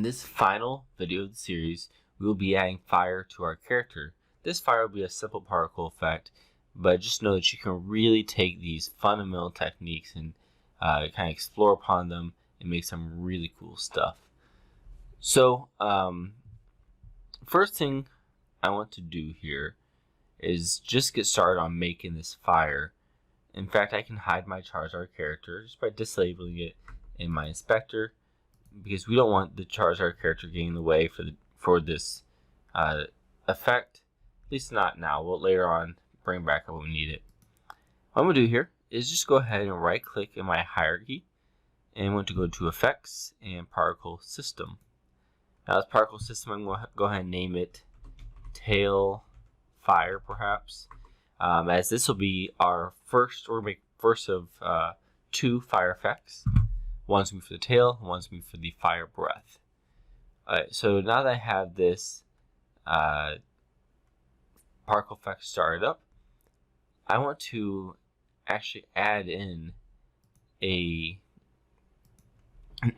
In this final video of the series, we will be adding fire to our character. This fire will be a simple particle effect, but just know that you can really take these fundamental techniques and kind of explore upon them and make some really cool stuff. So, first thing I want to do here is just get started on making this fire. In fact, I can hide my Charizard character just by disabling it in my inspector, because we don't want the Charizard character getting in the way for this effect. At least not now. We'll later on bring back up when we need it. What I'm going to do here is just go ahead and right click in my hierarchy, and I'm going to go to Effects and Particle System. Now this particle system, I'm going to go ahead and name it Tail Fire, perhaps, as this will be our first of two fire effects. One's going to be for the tail, and one's going to be for the fire breath. Alright, so now that I have this particle effect started up, I want to actually add in an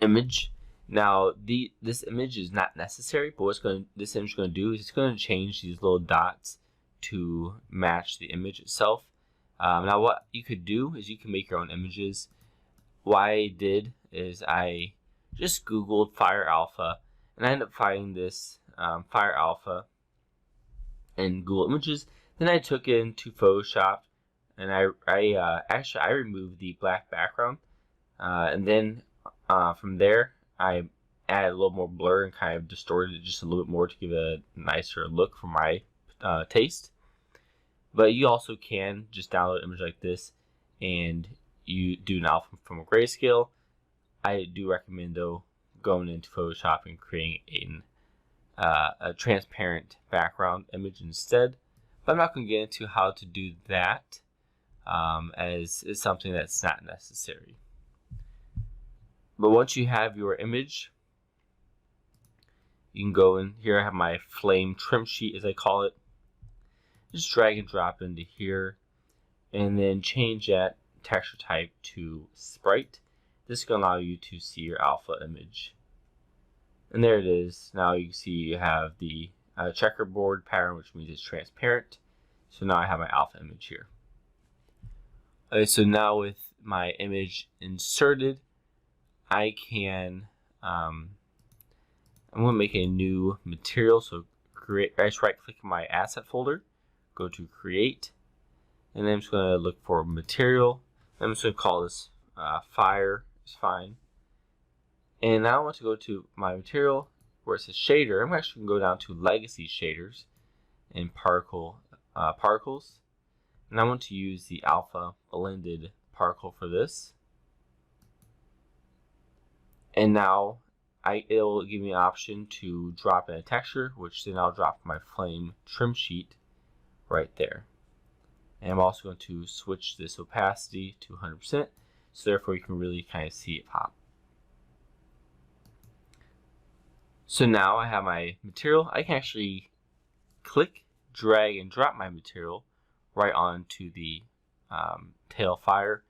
image. Now, this image is not necessary, but this image is going to do is it's going to change these little dots to match the image itself. Now, what you could do is you can make your own images. What I did is I just Googled Fire Alpha, and I ended up finding this Fire Alpha in Google Images. Then I took it into Photoshop, and I removed the black background, and then from there I added a little more blur and kind of distorted it just a little bit more to give it a nicer look for my taste. But you also can just download an image like this and you do an alpha from a grayscale. I do recommend, though, going into Photoshop and creating a transparent background image instead. But I'm not going to get into how to do that, as it's something that's not necessary. But once you have your image, you can go in here. I have my flame trim sheet, as I call it. Just drag and drop into here, and then change that texture type to sprite. This is going to allow you to see your alpha image. And there it is. Now you can see you have the checkerboard pattern, which means it's transparent. So now I have my alpha image here. Okay, so now with my image inserted, I can I'm going to make a new material. So I just right click my asset folder, go to create, and then I'm just going to look for material. I'm just going to call this fire. It's fine. And now I want to go to my material where it says shader. I'm actually going to go down to legacy shaders and particles. And I want to use the alpha blended particle for this. And now it'll give me an option to drop in a texture, which then I'll drop my flame trim sheet right there. And I'm also going to switch this opacity to 100%, so therefore you can really kind of see it pop. So now I have my material. I can actually click, drag, and drop my material right onto the tail fire.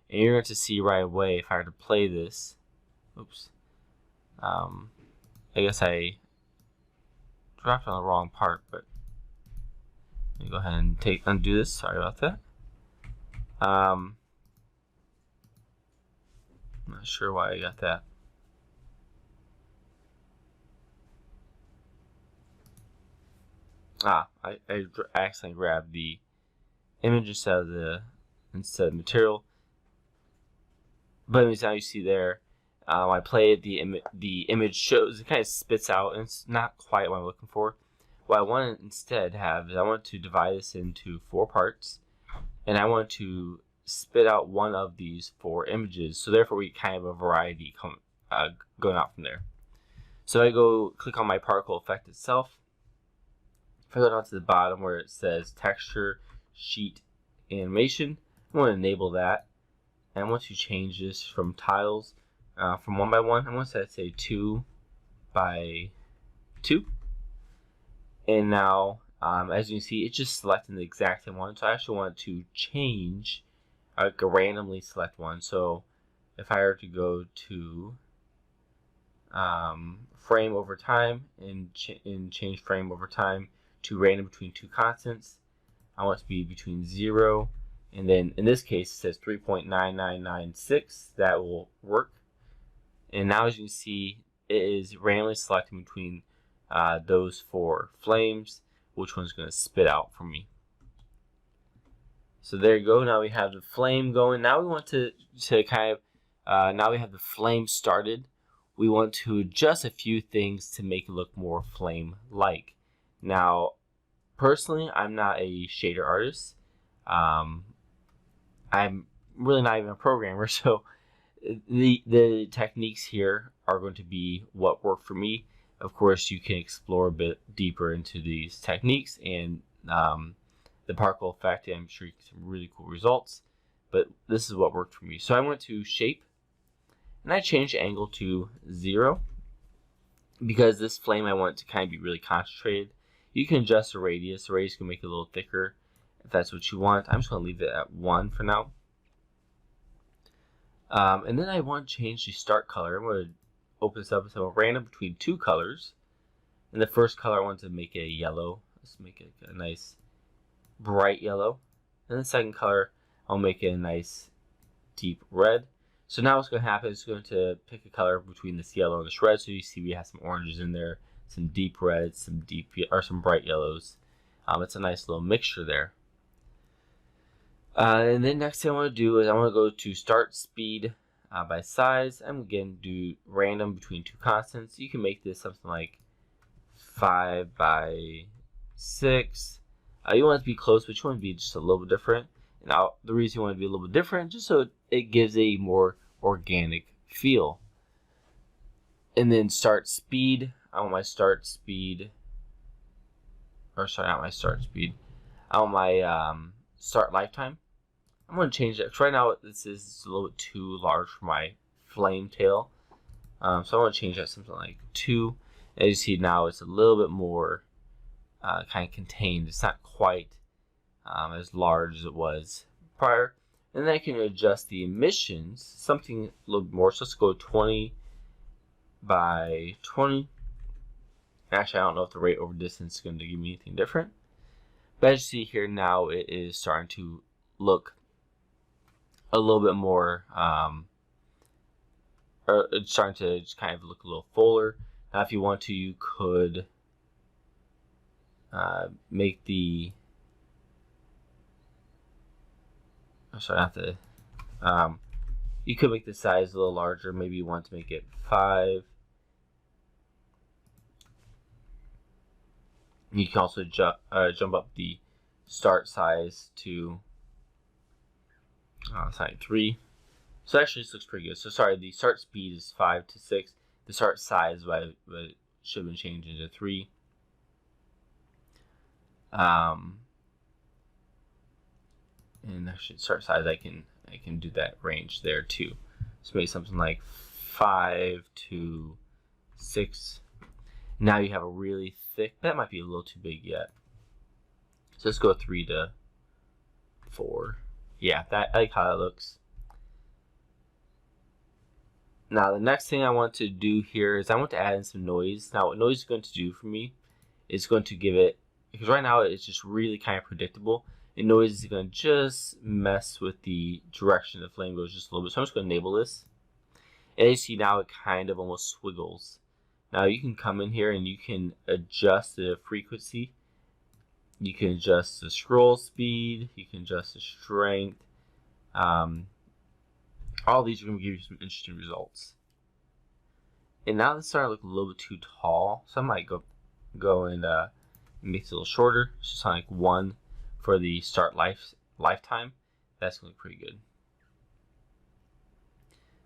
And you're going to see right away, if I were to play this, oops, I guess I dropped on the wrong part, but let me go ahead and undo this. Sorry about that. I'm not sure why I got that. I accidentally grabbed the image instead of material. But anyways, now you see there, I play it, the image shows, it kind of spits out, and it's not quite what I'm looking for. What I want to instead have is I want to divide this into 4 parts, and I want to spit out one of these 4 images, so therefore we kind of have a variety going out from there. So I go click on my particle effect itself. If I go down to the bottom where it says texture sheet animation, I want to enable that, and I want to change this from tiles from 1 by 1. I want to say 2 by 2. And now, as you can see, it's just selecting the exact same one. So I actually want to change, I could randomly select one. So if I were to go to frame over time and change frame over time to random between two constants. I want it to be between 0 and then in this case it says 3.9996. That will work. And now as you can see, it is randomly selecting between those 4 flames, which one's going to spit out for me. So there you go. Now we have the flame going. Now we want to kind of, now we have the flame started. We want to adjust a few things to make it look more flame-like. Now, personally, I'm not a shader artist. I'm really not even a programmer, so the techniques here are going to be what work for me. Of course, you can explore a bit deeper into these techniques and the particle effect, and I'm sure you get some really cool results, but this is what worked for me. So I went to shape and I changed angle to 0 because this flame I want to kind of be really concentrated. You can adjust the radius. The radius can make it a little thicker if that's what you want. I'm just going to leave it at 1 for now. And then I want to change the start color. I'm going to open this up as a random between 2 colors. And the first color I want to make a yellow. Let's make it a nice bright yellow. And the second color I'll make it a nice deep red. So now what's going to happen is it's going to pick a color between this yellow and this red. So you see we have some oranges in there, some deep reds, some bright yellows. It's a nice little mixture there. And then next thing I want to do is I want to go to start speed by size. I'm again do random between 2 constants. You can make this something like 5 by 6. You want it to be close, but you want it to be just a little bit different. Now, the reason you want it to be a little bit different, just so it gives a more organic feel. And then start speed. I want my start speed, or sorry, not my start speed. I want my start lifetime. I'm going to change that because right now this is a little bit too large for my flame tail. So I want to change that to something like 2. As you see now, it's a little bit more kind of contained. It's not quite as large as it was prior. And then I can adjust the emissions, something a little bit more. So let's go 20 by 20. Actually, I don't know if the rate over distance is going to give me anything different. But as you see here now, it is starting to look a little bit more, or it's starting to just kind of look a little fuller. Now, if you want to, you could make the, I'm sorry, not the, you could make the size a little larger. Maybe you want to make it 5. You can also jump up the start size to 3. So actually this looks pretty good. So sorry, the start speed is 5 to 6. The start size should have been changed into 3. And actually start size I can do that range there too. So maybe something like 5 to 6. Now you have a really thick, that might be a little too big yet. So let's go 3 to 4. Yeah, I like how that looks. Now the next thing I want to do here is I want to add in some noise. Now what noise is going to do for me is going to give it, because right now it's just really kind of predictable, and noise is going to just mess with the direction the flame goes just a little bit. So I'm just going to enable this. And you see now it kind of almost swiggles. Now you can come in here and you can adjust the frequency. You can adjust the scroll speed. You can adjust the strength. All these are going to give you some interesting results. And now this starting to look a little bit too tall, so I might go and make it a little shorter. So something like 1 for the start lifetime. That's going to look pretty good.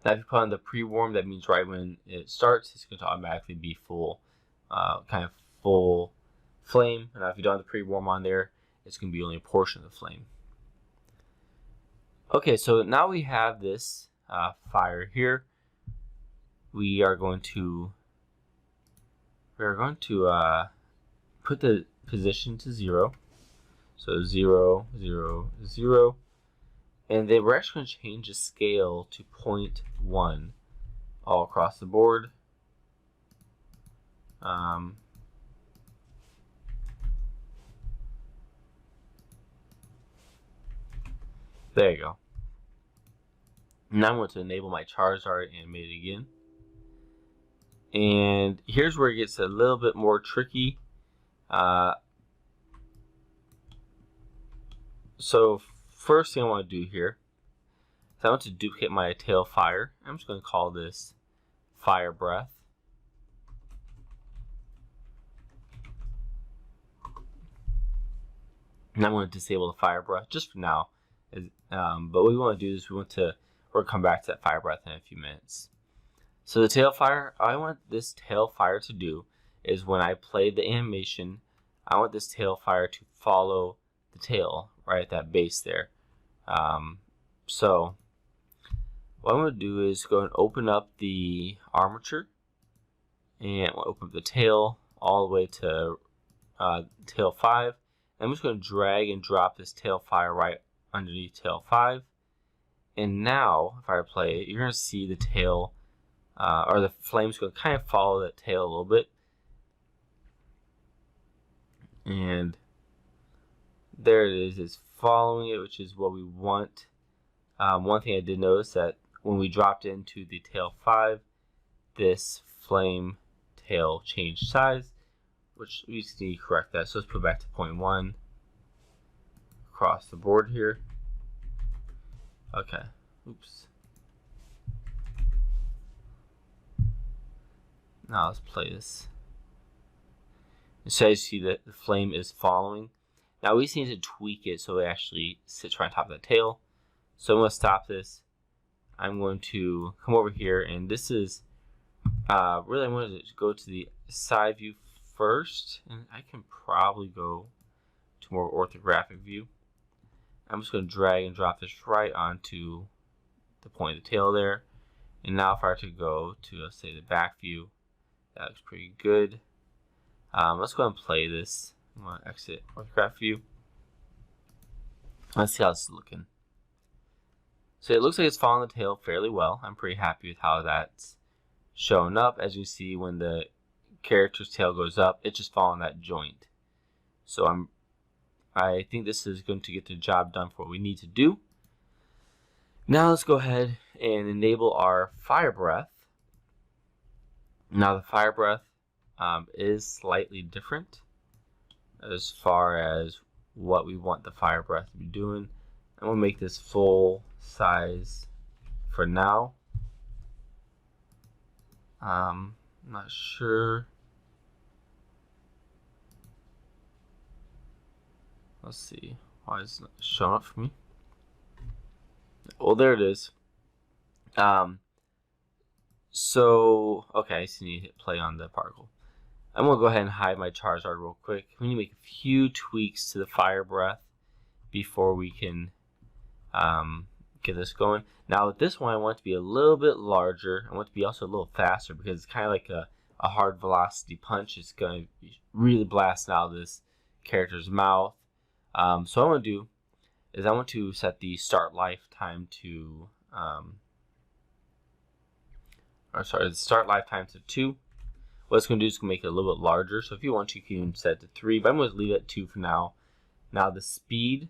Now if you put on the pre-warm, that means right when it starts, it's going to automatically be full, kind of full flame. And now if you don't have the pre-warm on there, it's going to be only a portion of the flame. Okay, so now we have this fire here. We are going to put the position to 0. So 0, 0, 0. And then we're actually going to change the scale to 0.1 all across the board. There you go. Now I'm going to enable my Charizard animated again. And here's where it gets a little bit more tricky. So first thing I want to do here is I want to duplicate my tail fire. I'm just going to call this Fire Breath. And I'm going to disable the Fire Breath just for now. But what we want to do is we'll come back to that Fire Breath in a few minutes. So the tail fire, all I want this tail fire to do is when I play the animation, I want this tail fire to follow the tail right at that base there. So what I'm going to do is go and open up the armature, and we'll open up the tail all the way to tail 5. And I'm just going to drag and drop this tail fire right underneath tail 5. And now, if I play it, you're going to see the tail, or the flame's going to kind of follow that tail a little bit. And there it is, it's following it, which is what we want. One thing I did notice that when we dropped into the tail 5, this flame tail changed size, which we just need to correct that. So let's put it back to 0.1 across the board here. Okay, oops. Now let's play this. So you see that the flame is following. Now we just need to tweak it so it actually sits right on top of the tail. So I'm going to stop this. I'm going to come over here, and this is really I'm going to go to the side view first, and I can probably go to more orthographic view. I'm just going to drag and drop this right onto the point of the tail there. And now if I were to go to, let's say, the back view, that looks pretty good. Let's go ahead and play this. I'm going to exit orthographic view. Let's see how this is looking. So it looks like it's following the tail fairly well. I'm pretty happy with how that's showing up. As you see, when the character's tail goes up, it's just following that joint. So I think this is going to get the job done for what we need to do. Now let's go ahead and enable our Fire Breath. Now the Fire Breath is slightly different as far as what we want the Fire Breath to be doing. I'm going to make this full size for now. I'm not sure. Let's see. Why is it not showing up for me? Well, there it is. So, okay, so you need to hit play on the particle. I'm going to go ahead and hide my Charizard real quick. We need to make a few tweaks to the Fire Breath before we can get this going. Now with this one, I want it to be a little bit larger. I want it to be also a little faster because it's kind of like a hard velocity punch. It's going to really blast out of this character's mouth. So what I want to do is I want to set the start lifetime to, the start lifetime to 2. What it's going to do is going to make it a little bit larger. So if you want, you can set it to 3, but I'm going to leave it at 2 for now. Now the speed,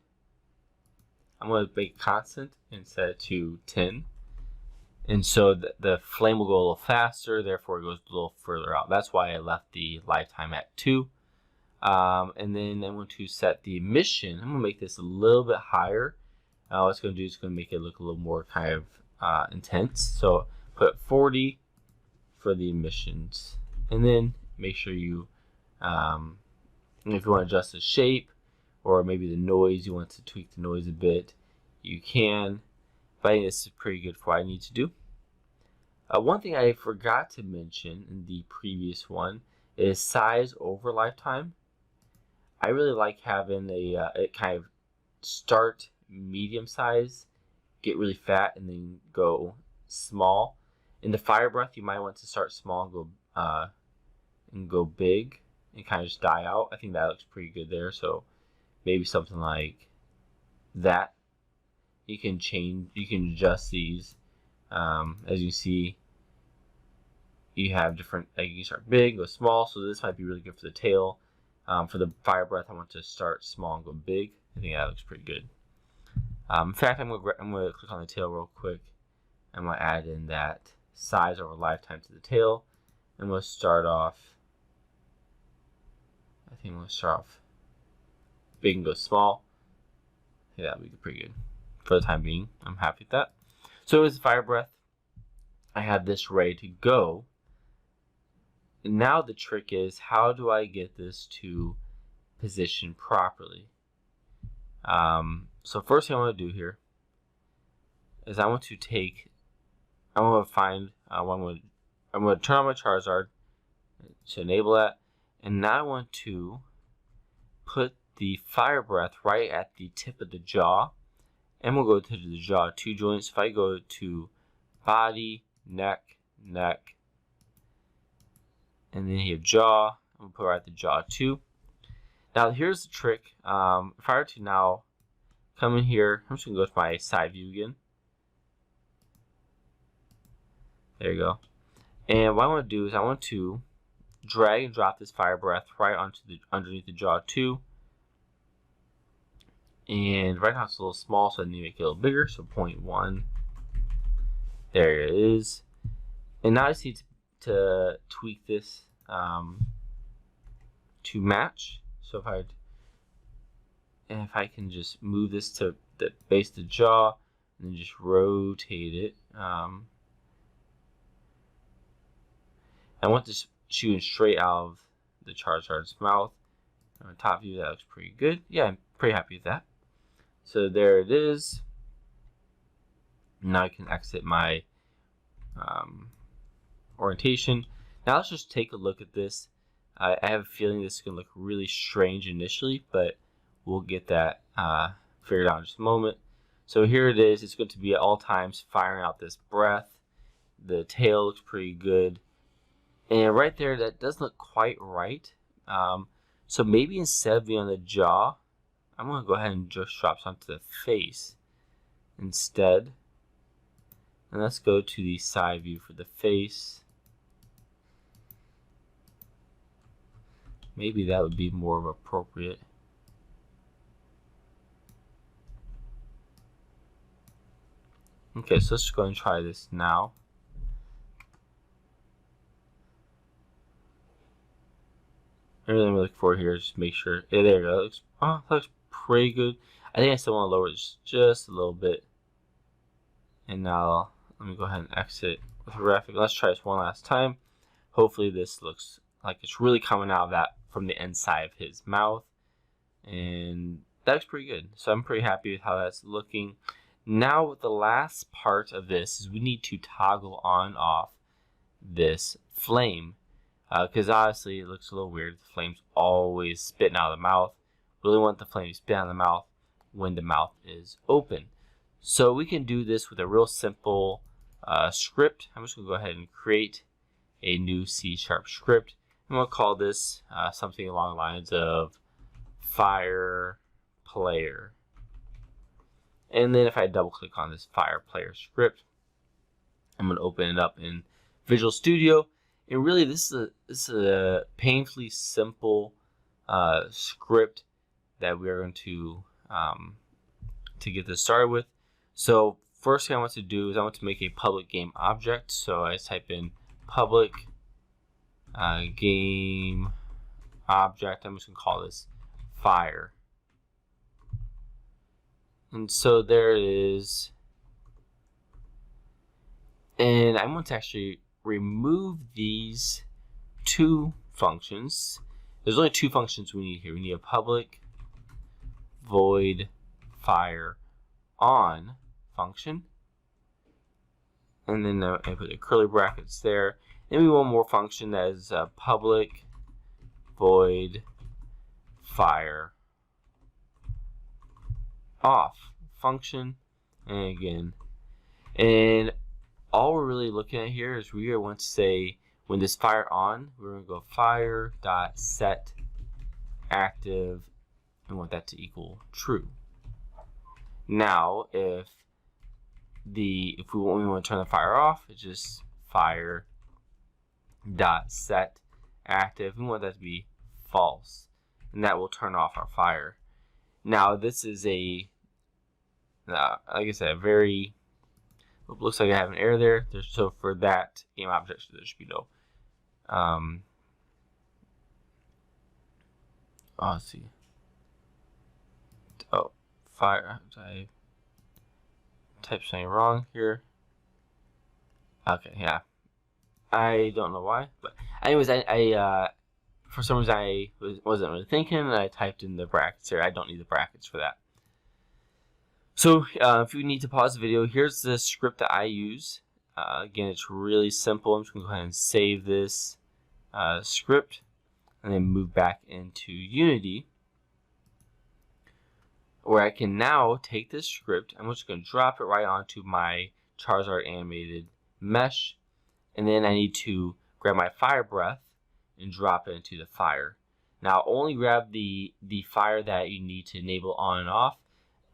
I'm going to make it constant and set it to 10. And so the flame will go a little faster, therefore it goes a little further out. That's why I left the lifetime at 2. And then I'm going to set the emission. I'm going to make this a little bit higher. What it's going to do is going to make it look a little more kind of intense. So put 40 for the emissions. And then make sure you, if you want to adjust the shape or maybe the noise, you want to tweak the noise a bit, you can. But I think this is pretty good for what I need to do. One thing I forgot to mention in the previous one is size over lifetime. I really like having it kind of start medium size, get really fat, and then go small. In the Fire Breath, you might want to start small and go big and kind of just die out. I think that looks pretty good there. So maybe something like that. You can adjust these. As you see, you have different, like you can start big, go small, so this might be really good for the tail. For the fire breath, I want to start small and go big. I think that looks pretty good. In fact, I'm gonna click on the tail real quick. I'm gonna add in that size over lifetime to the tail, and we'll start off. I think we'll start off big and go small. Yeah, that'll be pretty good for the time being. I'm happy with that. So with fire breath, I have this ready to go. And now the trick is, how do I get this to position properly? So first thing I want to do here is I want to find, I'm going to turn on my Charizard to enable that, and now I want to put the fire breath right at the tip of the jaw, and we'll go to the jaw 2 joints. If I go to body, neck, and then here jaw, I'm going to put right at the jaw 2. Now here's the trick. If I were to now come in here, I'm just going to go to my side view again. There you go. And what I want to do is I want to drag and drop this fire breath right onto underneath the jaw 2. And right now it's a little small, so I need to make it a little bigger. So 0.1. There it is. And now I just need to tweak this to match. So if I can just move this to the base of the jaw and then just rotate it. I want this shooting straight out of the Charizard's mouth. On top view, that looks pretty good. Yeah, I'm pretty happy with that. So there it is. Now I can exit my orientation. Now let's just take a look at this. I have a feeling this is going to look really strange initially, but we'll get that figured out in just a moment. So here it is. It's going to be at all times firing out this breath. The tail looks pretty good. And right there, that doesn't look quite right. So maybe instead of being on the jaw, I'm going to go ahead and just drop onto the face instead. And let's go to the side view for the face. Maybe that would be more appropriate. Okay, so let's just go and try this now. Everything I'm looking for here is just make sure. Yeah, there you go. That looks pretty good. I think I still want to lower it just a little bit. And now let me go ahead and exit with graphic. Let's try this one last time. Hopefully this looks like it's really coming out of that from the inside of his mouth. And that looks pretty good. So I'm pretty happy with how that's looking. Now the last part of this is we need to toggle on off this flame. Because obviously it looks a little weird. The flame's always spitting out of the mouth. We really want the flame to spit out of the mouth when the mouth is open. So we can do this with a real simple script. I'm just going to go ahead and create a new C# script. And we'll call this something along the lines of Fire Player. And then if I double click on this Fire Player script, I'm going to open it up in Visual Studio. And really, this is a painfully simple script that we are going to get this started with. So first thing I want to do is I want to make a public game object. So I type in public game object. I'm just going to call this fire. And so there it is. And I want to actually remove these 2 functions. There's only 2 functions we need here. We need a public void fire on function, and then I put the curly brackets there. Then we want more function that is a public void fire off function, and again, and all we're really looking at here is we want to say when this fire on, we're going to go fire.set active and want that to equal true. Now if we want to turn the fire off, it's just fire dot set active. We want that to be false, and that will turn off our fire. Now this is a like I said, very looks like I have an error there. So for that game object, there should be no. Let's see. Oh, fire. I typed something wrong here. Okay, yeah. I don't know why, but anyways, I for some reason I wasn't really thinking, and I typed in the brackets here. I don't need the brackets for that. So if you need to pause the video, here's the script that I use. Again, it's really simple. I'm just going to go ahead and save this script and then move back into Unity, where I can now take this script. I'm just going to drop it right onto my Charizard animated mesh, and then I need to grab my fire breath and drop it into the fire. Now only grab the fire that you need to enable on and off.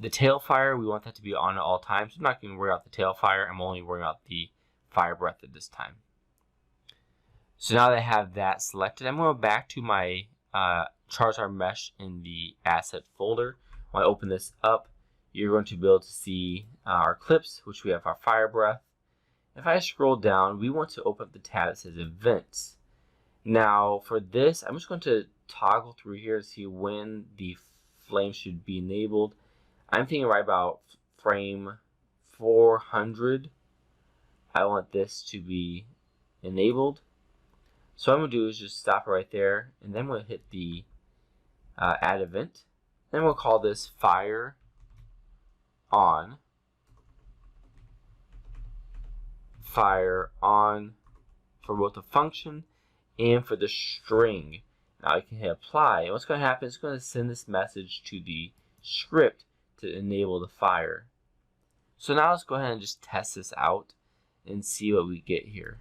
The tail fire, we want that to be on at all times. I'm not going to worry about the tail fire. I'm only worrying about the fire breath at this time. So now that I have that selected, I'm going to go back to my Charizard mesh in the asset folder. When I open this up, you're going to be able to see our clips, which we have our fire breath. If I scroll down, we want to open up the tab that says events. Now for this, I'm just going to toggle through here to see when the flame should be enabled. I'm thinking right about frame 400. I want this to be enabled. So what I'm going to do is just stop it right there, and then I'm going to hit the add event. Then we'll call this fire on. Fire on for both the function and for the string. Now I can hit apply. And what's going to happen is it's going to send this message to the script to enable the fire. So now let's go ahead and just test this out and see what we get here.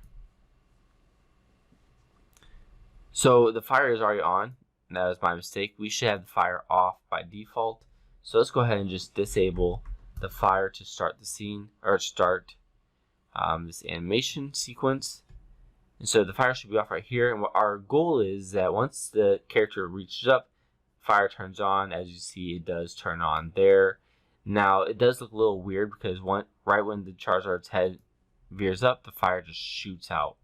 So the fire is already on. That was my mistake. We should have the fire off by default. So let's go ahead and just disable the fire to start the scene, or start this animation sequence. And so the fire should be off right here. And what our goal is that once the character reaches up, fire turns on. As you see, it does turn on there. Now it does look a little weird because right when the Charizard's head veers up, the fire just shoots out.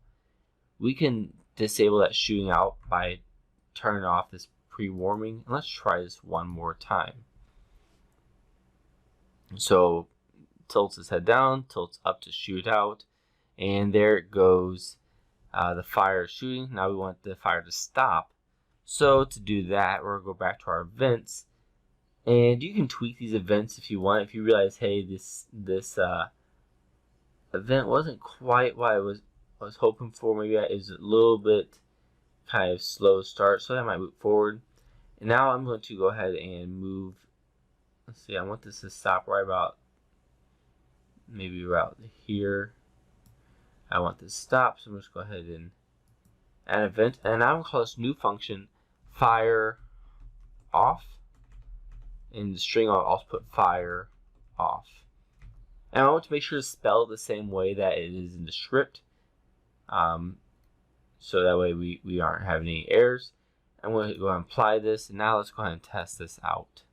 We can disable that shooting out by turning off this pre-warming. And let's try this one more time. So tilts his head down, tilts up to shoot out, and there it goes. The fire is shooting. Now we want the fire to stop. So to do that, we're going to go back to our events, and you can tweak these events if you want. If you realize, hey, this event wasn't quite what I was hoping for. Maybe it was a little bit kind of slow start, so I might move forward. And now I'm going to go ahead and move. Let's see, I want this to stop right about maybe about here. I want this to stop, so I'm just go ahead and add event, and I'm going to call this new function fire off. In the string, I'll also put fire off. And I want to make sure to spell it the same way that it is in the script, so that way we aren't having any errors. I'm going to go ahead and apply this, and now let's go ahead and test this out.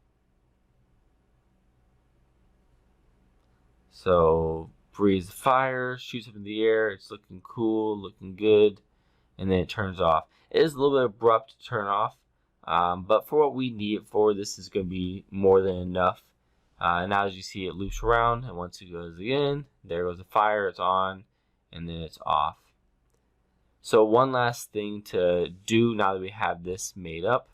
So breathes fire, shoots up in the air, it's looking cool, looking good, and then it turns off. It is a little bit abrupt to turn off, but for what we need it for, this is going to be more than enough. Now as you see, it loops around, and once it goes again, there goes the fire, it's on, and then it's off. So one last thing to do now that we have this made up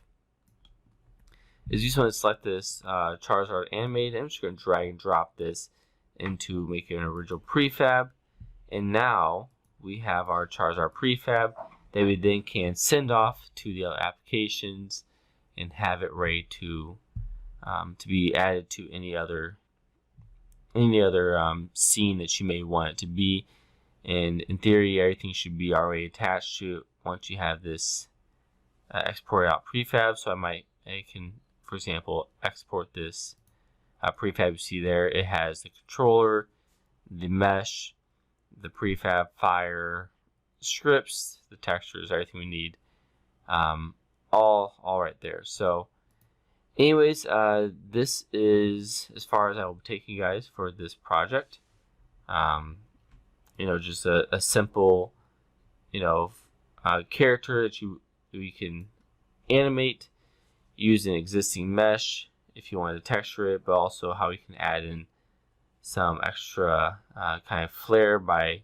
is you just want to select this Charizard animated. I'm just going to drag and drop this into making an original prefab, and now we have our Charizard prefab that we then can send off to the other applications and have it ready to be added to any other scene that you may want it to be. And in theory, everything should be already attached to it once you have this exported out prefab. So I can, for example, export this prefab. You see there, it has the controller, the mesh, the prefab, fire, scripts, the textures, everything we need, all right there. So anyways, this is as far as I will take you guys for this project. Just a simple, character that you can animate using existing mesh if you want to texture it, but also how we can add in some extra kind of flair by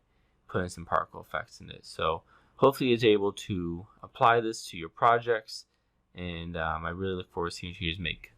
putting some particle effects in it. So hopefully you're able to apply this to your projects, and I really look forward to seeing what you guys make.